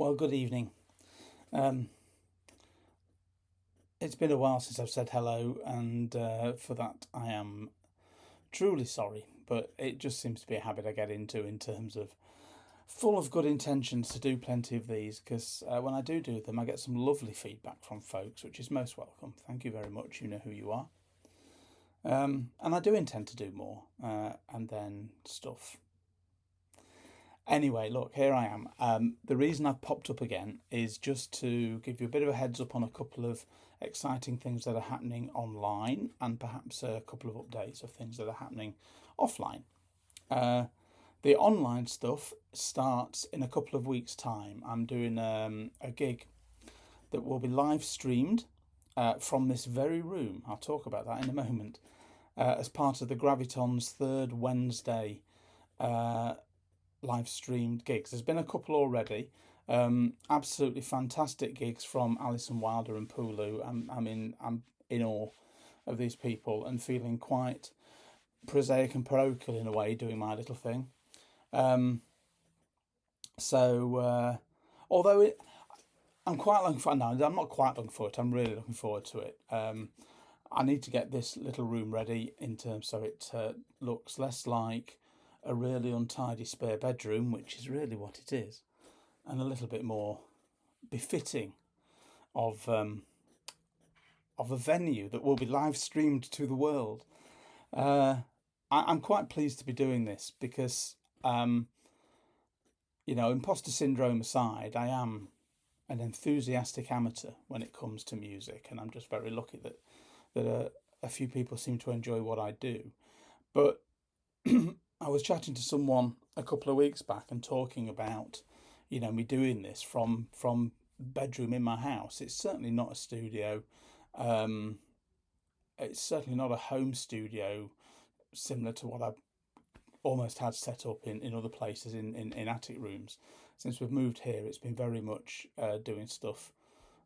Well, good evening. Um, it's been a while since I've said hello, and for that I am truly sorry. But it just seems to be a habit I get into in terms of full of good intentions to do plenty of these because when I do them, I get some lovely feedback from folks, which is most welcome. Thank you very much. You know who you are. And I do intend to do more and then stuff. Anyway, look, here I am. The reason I've popped up again is just to give you a bit of a heads up on a couple of exciting things that are happening online and perhaps a couple of updates of things that are happening offline. The online stuff starts in a couple of weeks' time. I'm doing a gig that will be live streamed from this very room. I'll talk about that in a moment. As part of the Gravitons third Wednesday live streamed gigs. There's been a couple already. Absolutely fantastic gigs from Alison Wilder and Pulu. I'm in awe of these people and feeling quite prosaic and parochial in a way, doing my little thing. Although I'm quite looking for. No, I'm not quite looking forward to it. I'm really looking forward to it. I need to get this little room ready in terms so it looks less like a really untidy spare bedroom, which is really what it is, and a little bit more befitting of a venue that will be live streamed to the world. I'm quite pleased to be doing this because, imposter syndrome aside, I am an enthusiastic amateur when it comes to music, and I'm just very lucky that a few people seem to enjoy what I do. But I was chatting to someone a couple of weeks back and talking about, me doing this from bedroom in my house. It's certainly not a studio. It's certainly not a home studio similar to what I've almost had set up in other places in attic rooms. Since we've moved here, it's been very much doing stuff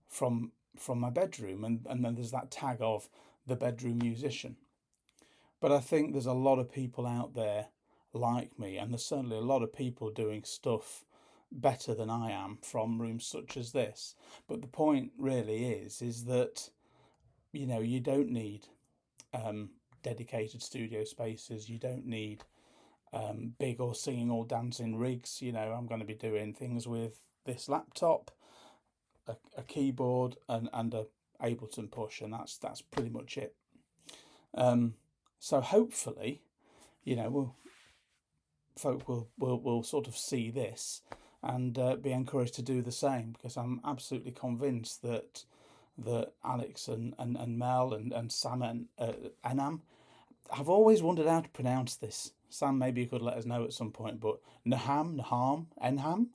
from my bedroom, and then there's that tag of the bedroom musician. But I think there's a lot of people out there like me, and there's certainly a lot of people doing stuff better than I am from rooms such as this. But the point really is that you don't need dedicated studio spaces. You don't need big or singing or dancing rigs. I'm going to be doing things with this laptop, a keyboard, and a Ableton push, and that's pretty much it. So hopefully, folk will sort of see this and be encouraged to do the same, because I'm absolutely convinced that Alex and Mel and Sam and NHAM. I've always wondered how to pronounce this. Sam, maybe you could let us know at some point, but NHAM.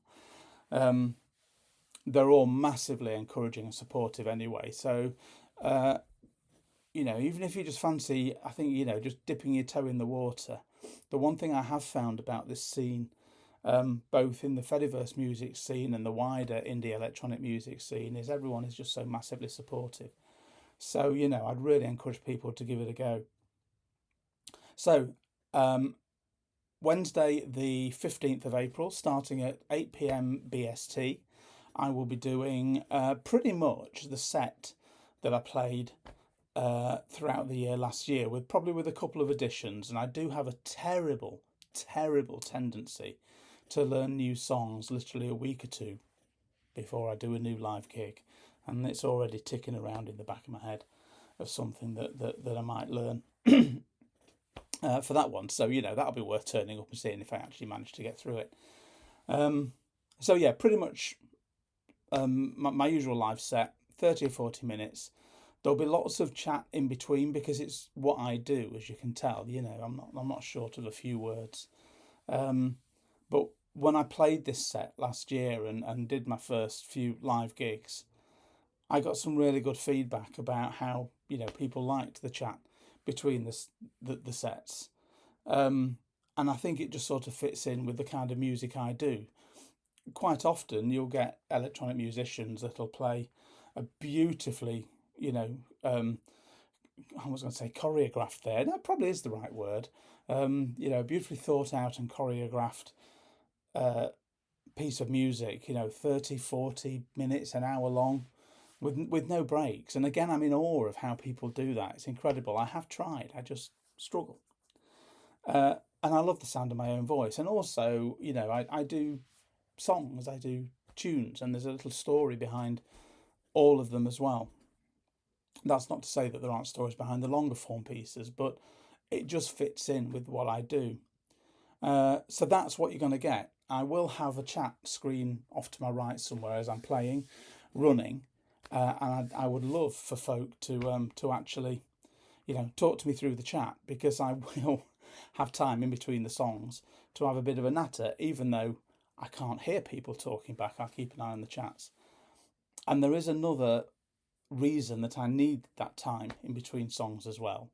They're all massively encouraging and supportive anyway. So, even if you just fancy, I think, just dipping your toe in the water. The one thing I have found about this scene, both in the Fediverse music scene and the wider indie electronic music scene, is everyone is just so massively supportive. So, I'd really encourage people to give it a go. So, Wednesday, the 15th of April, starting at 8 p.m. BST, I will be doing pretty much the set that I played throughout the year last year, with a couple of additions. And I do have a terrible tendency to learn new songs literally a week or two before I do a new live gig, and it's already ticking around in the back of my head of something that I might learn for that one. So that'll be worth turning up and seeing if I actually manage to get through it. So yeah, pretty much my usual live set, 30 or 40 minutes. There'll be lots of chat in between because it's what I do, as you can tell. I'm not short of a few words. But when I played this set last year and did my first few live gigs, I got some really good feedback about how people liked the chat between the sets. And I think it just sort of fits in with the kind of music I do. Quite often you'll get electronic musicians that'll play a beautifully, I was going to say choreographed there. That probably is the right word. Beautifully thought out and choreographed piece of music, 30, 40 minutes, an hour long, with no breaks. And again, I'm in awe of how people do that. It's incredible. I have tried. I just struggle. And I love the sound of my own voice. And also, I do songs, I do tunes, and there's a little story behind all of them as well. That's not to say that there aren't stories behind the longer form pieces, but it just fits in with what I do. So that's what you're going to get. I will have a chat screen off to my right somewhere as I'm playing, running, and I would love for folk to actually, talk to me through the chat, because I will have time in between the songs to have a bit of a natter, even though I can't hear people talking back. I'll keep an eye on the chats. And there is another reason that I need that time in between songs as well.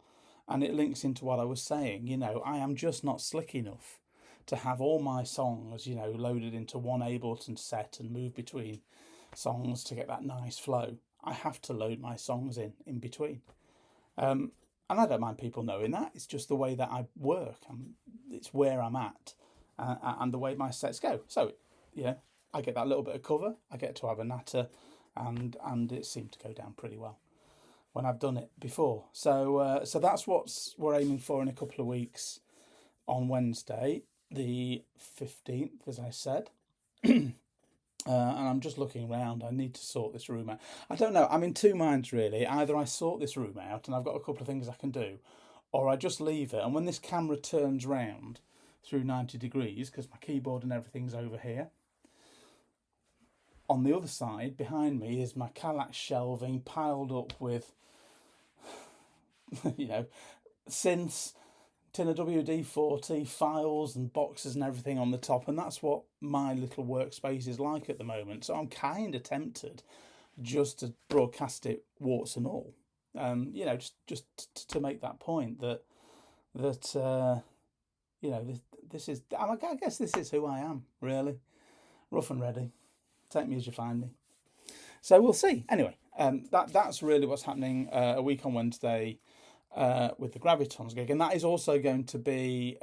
And it links into what I was saying. I am just not slick enough to have all my songs, loaded into one Ableton set and move between songs to get that nice flow. I have to load my songs in between. And I don't mind people knowing that. It's just the way that I work. It's where I'm at and the way my sets go. So, I get that little bit of cover. I get to have a natter, and it seemed to go down pretty well when I've done it before. So that's what we're aiming for in a couple of weeks on Wednesday, the 15th, as I said. And I'm just looking around. I need to sort this room out. I don't know. I'm in two minds, really. Either I sort this room out and I've got a couple of things I can do, or I just leave it. And when this camera turns round through 90 degrees, because my keyboard and everything's over here, on the other side, behind me, is my Kallax shelving piled up with, synths, tin of WD-40, files and boxes and everything on the top. And that's what my little workspace is like at the moment. So I'm kind of tempted just to broadcast it warts and all. Just to make that point that this is, I guess this is who I am, really. Rough and ready. Take me as you find me. So we'll see. Anyway, that's really what's happening a week on Wednesday with the Gravitons gig. And that is also going to be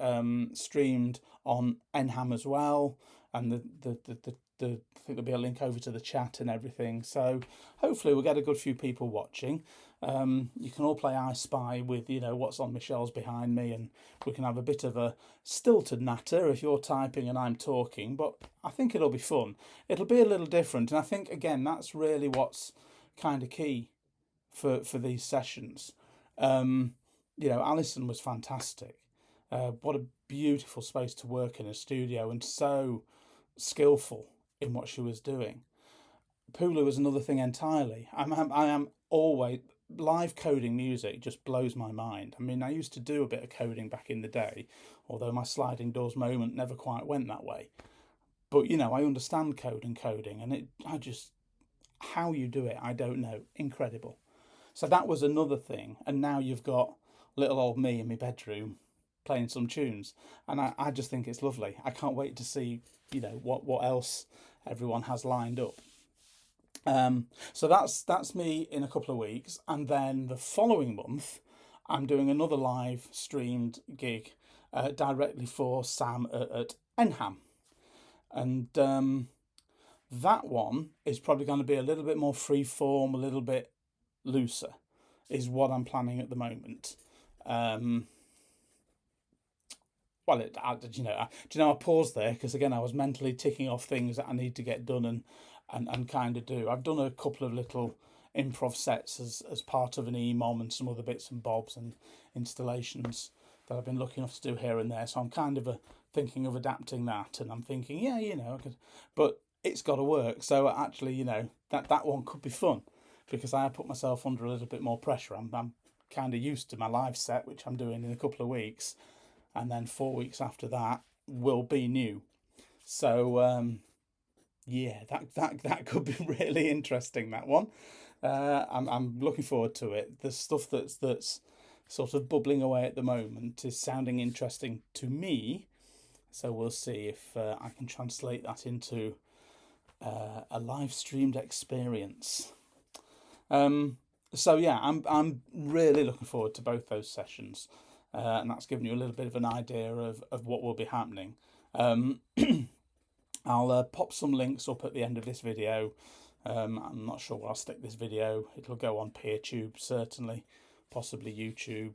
streamed on NHAM as well. And I think there'll be a link over to the chat and everything. So hopefully we'll get a good few people watching. You can all play I Spy with, what's on Michelle's behind me, and we can have a bit of a stilted natter if you're typing and I'm talking, but I think it'll be fun. It'll be a little different, and I think, again, that's really what's kind of key for these sessions. Alison was fantastic. What a beautiful space to work in, a studio, and so skillful in what she was doing. Pulu was another thing entirely. I am always... Live coding music just blows my mind. I mean, I used to do a bit of coding back in the day, although my sliding doors moment never quite went that way. But, I understand code and coding, and how you do it, I don't know. Incredible. So that was another thing. And now you've got little old me in my bedroom playing some tunes. And I just think it's lovely. I can't wait to see, what else everyone has lined up. So that's me in a couple of weeks, and then the following month I'm doing another live streamed gig directly for Sam at NHAM, and that one is probably going to be a little bit more free form, a little bit looser, is what I'm planning at the moment. I paused there because again I was mentally ticking off things that I need to get done and kind of do. I've done a couple of little improv sets as part of an EMOM and some other bits and bobs and installations that I've been lucky enough to do here and there. So I'm kind of thinking of adapting that, and I'm thinking, I could, but it's got to work. So actually, that one could be fun because I put myself under a little bit more pressure. I'm kind of used to my live set, which I'm doing in a couple of weeks, and then 4 weeks after that will be new. So that could be really interesting, that one. I'm looking forward to it. The stuff that's sort of bubbling away at the moment is sounding interesting to me, so we'll see if I can translate that into a live streamed experience. I'm really looking forward to both those sessions, and that's given you a little bit of an idea of what will be happening. I'll pop some links up at the end of this video. I'm not sure where I'll stick this video. It'll go on PeerTube, certainly, possibly YouTube.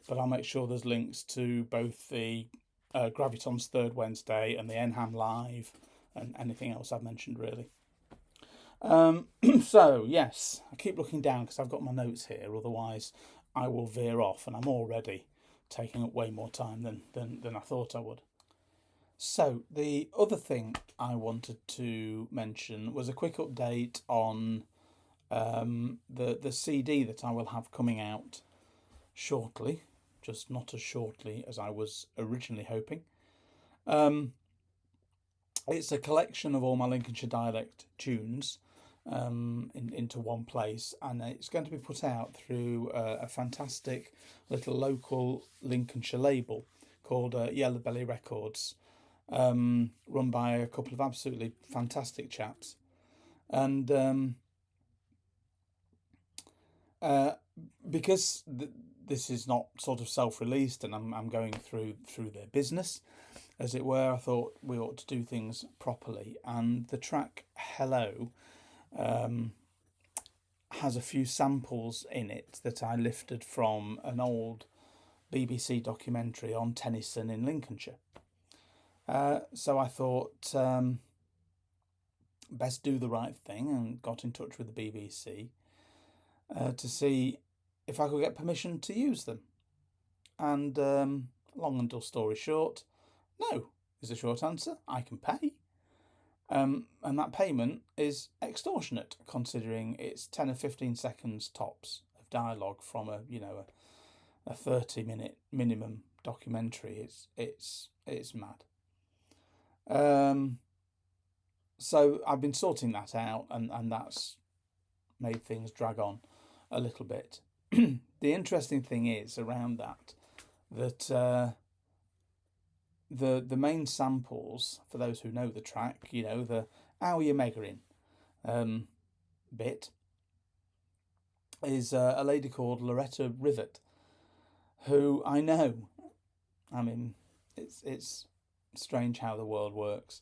But I'll make sure there's links to both the Gravitons Third Wednesday and the NHAM Live and anything else I've mentioned, really. So, yes, I keep looking down because I've got my notes here, otherwise I will veer off, and I'm already taking up way more time than I thought I would. So, the other thing I wanted to mention was a quick update on the CD that I will have coming out shortly, just not as shortly as I was originally hoping. It's a collection of all my Lincolnshire Dialect tunes into one place, and it's going to be put out through a fantastic little local Lincolnshire label called Yellowbelly Records, run by a couple of absolutely fantastic chaps. And because this is not sort of self-released, and I'm going through their business, as it were, I thought we ought to do things properly. And the track Hello has a few samples in it that I lifted from an old BBC documentary on Tennyson in Lincolnshire. So I thought best do the right thing, and got in touch with the BBC to see if I could get permission to use them. And long and dull story short, no is the short answer. I can pay. And that payment is extortionate, considering it's 10 or 15 seconds tops of dialogue from a 30-minute minimum documentary. It's mad. So I've been sorting that out, and that's made things drag on a little bit. The interesting thing is around that the main samples, for those who know the track, the "How You Meggering" bit, is a lady called Loretta Rivet, who I know. I mean, it's strange how the world works.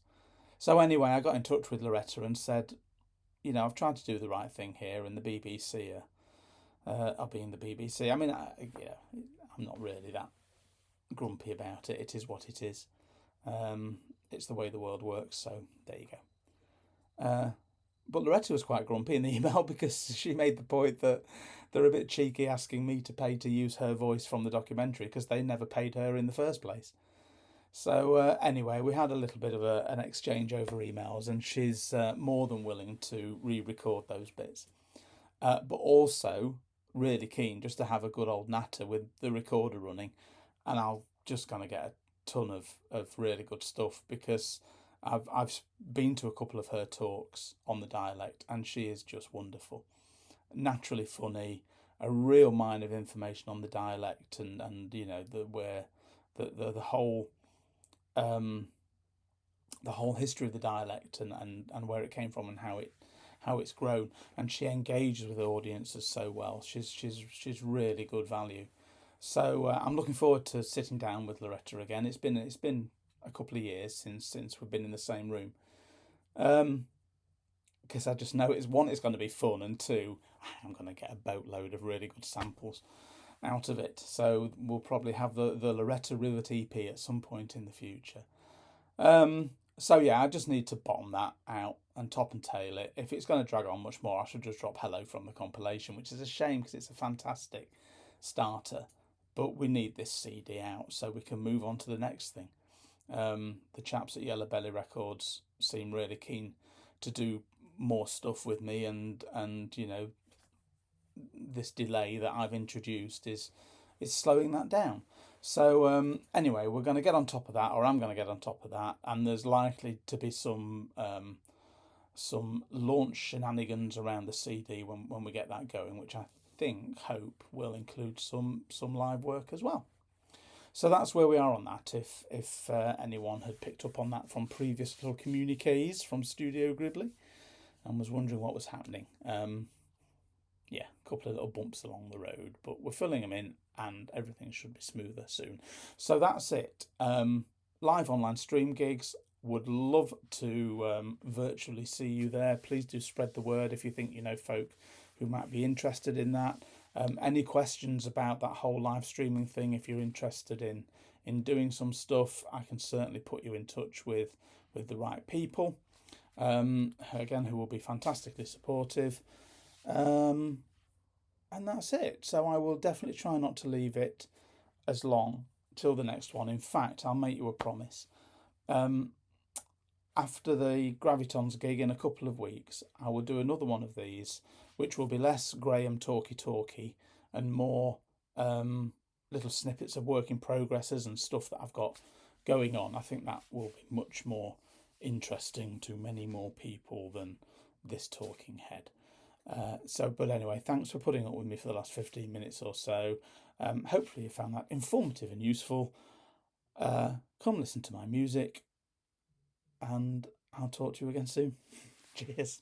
So anyway, I got in touch with Loretta and said, I've tried to do the right thing here, and the BBC are being the BBC. I mean, I'm not really that grumpy about it. It is what it is. It's the way the world works, so there you go. But Loretta was quite grumpy in the email because she made the point that they're a bit cheeky asking me to pay to use her voice from the documentary because they never paid her in the first place. So anyway, we had a little bit of an exchange over emails, and she's more than willing to re-record those bits, but also really keen just to have a good old natter with the recorder running, and I'll just kind of get a ton of really good stuff, because I've been to a couple of her talks on the dialect, and she is just wonderful, naturally funny, a real mine of information on the dialect, and the whole history of the dialect, and where it came from, and how it's grown. And she engages with the audiences so well. She's really good value. So I'm looking forward to sitting down with Loretta again. It's been a couple of years since we've been in the same room, because I just know it's going to be fun, and two, I'm going to get a boatload of really good samples out of it. So we'll probably have the Loretta Rivet EP at some point in the future. So yeah, I just need to bottom that out and top and tail it. If it's going to drag on much more, I should just drop Hello from the compilation, which is a shame because it's a fantastic starter. But we need this CD out so we can move on to the next thing. The chaps at Yellowbelly Records seem really keen to do more stuff with me, and this delay that I've introduced is slowing that down. So anyway, we're going to get on top of that, or I'm going to get on top of that, and there's likely to be some launch shenanigans around the CD when we get that going, which I hope will include some live work as well. So that's where we are on that. If anyone had picked up on that from previous little communiques from Studio Gribbly and was wondering what was happening, yeah, a couple of little bumps along the road, but we're filling them in, and everything should be smoother soon. So that's it. Live online stream gigs Would love to virtually see you there. Please do spread the word if you think you know folk who might be interested in that. Any questions about that whole live streaming thing, if you're interested in doing some stuff, I can certainly put you in touch with the right people, again, who will be fantastically supportive. And that's it. So I will definitely try not to leave it as long till the next one. In fact, I'll make you a promise. After the Gravitons gig in a couple of weeks, I will do another one of these, which will be less Graham talky and more little snippets of work in progresses and stuff that I've got going on. I think that will be much more interesting to many more people than this talking head. But anyway, thanks for putting up with me for the last 15 minutes or so. Hopefully you found that informative and useful. Come listen to my music, and I'll talk to you again soon. Cheers.